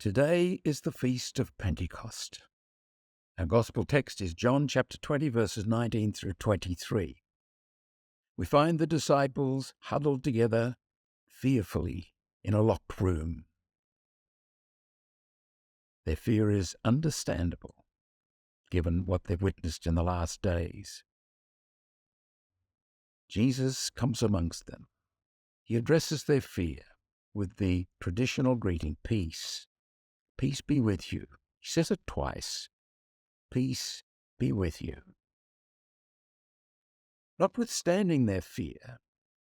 Today is the feast of Pentecost. Our gospel text is John chapter 20, verses 19 through 23. We find the disciples huddled together fearfully in a locked room. Their fear is understandable, given what they've witnessed in the last days. Jesus comes amongst them. He addresses their fear with the traditional greeting, peace. Peace be with you. He says it twice. Peace be with you. Notwithstanding their fear,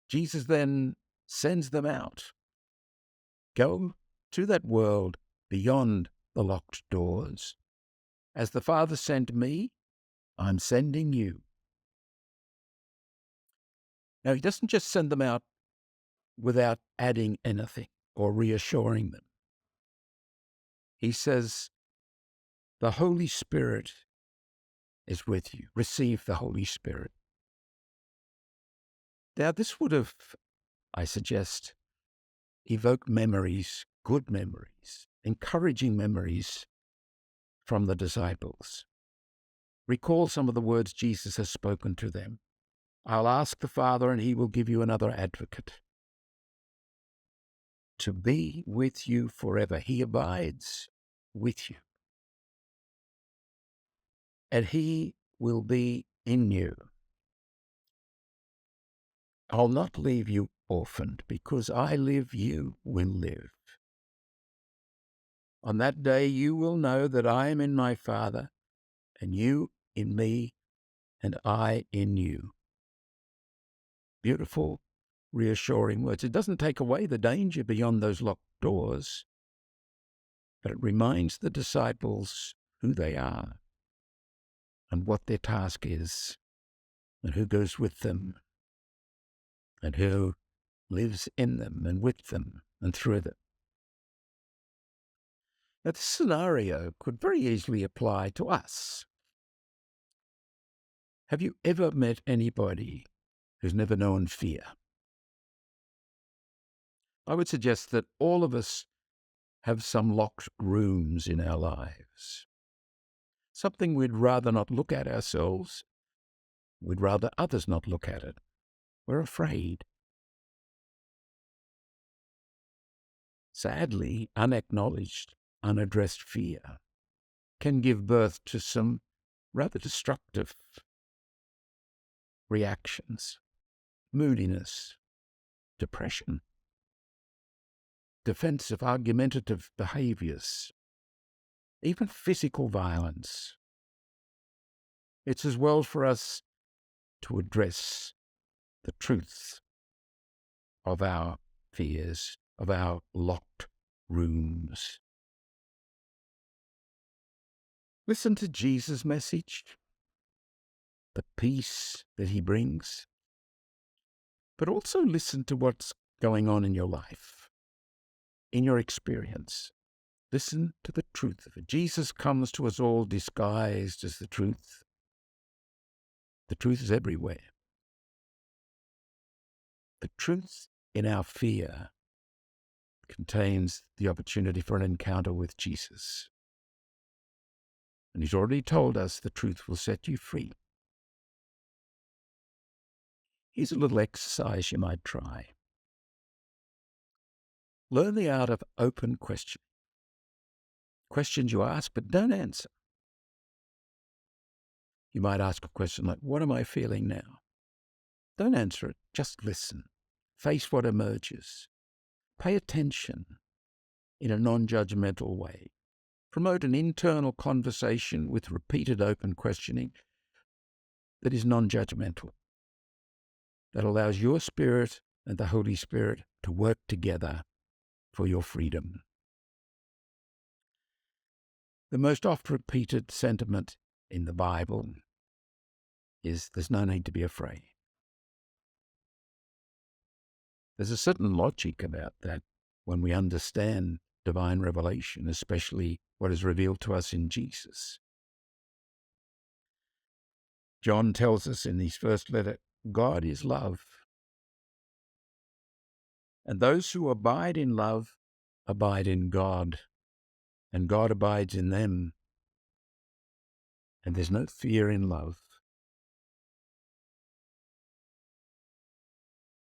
Jesus then sends them out. Go to that world beyond the locked doors. As the Father sent me, I'm sending you. Now, he doesn't just send them out without adding anything or reassuring them. He says, the Holy Spirit is with you. Receive the Holy Spirit. Now, this would have, I suggest, evoked memories, good memories, encouraging memories from the disciples. Recall some of the words Jesus has spoken to them. I'll ask the Father, and he will give you another advocate to be with you forever. He abides with you, and he will be in you. I'll not leave you orphaned. Because I live, you will live. On that day you will know that I am in my Father, and you in me, and I in you. Beautiful, reassuring words. It doesn't take away the danger beyond those locked doors, but it reminds the disciples who they are and what their task is, and who goes with them, and who lives in them and with them and through them. Now, this scenario could very easily apply to us. Have you ever met anybody who's never known fear? I would suggest that all of us have some locked rooms in our lives. Something we'd rather not look at ourselves. We'd rather others not look at it. We're afraid. Sadly, unacknowledged, unaddressed fear can give birth to some rather destructive reactions, moodiness, depression, defensive, argumentative behaviors, even physical violence. It's as well for us to address the truth of our fears, of our locked rooms. Listen to Jesus' message, the peace that he brings, but also listen to what's going on in your life, in your experience. Listen to the truth of it. Jesus comes to us all disguised as the truth. The truth is everywhere. The truth in our fear contains the opportunity for an encounter with Jesus. And he's already told us the truth will set you free. Here's a little exercise you might try. Learn the art of open questioning. Questions you ask but don't answer. You might ask a question like, what am I feeling now? Don't answer it, just listen. Face what emerges. Pay attention in a non-judgmental way. Promote an internal conversation with repeated open questioning that is non-judgmental, that allows your spirit and the Holy Spirit to work together for your freedom. The most oft-repeated sentiment in the Bible is there's no need to be afraid. There's a certain logic about that when we understand divine revelation, especially what is revealed to us in Jesus. John tells us in his first letter, God is love. And those who abide in love abide in God, and God abides in them, and there's no fear in love,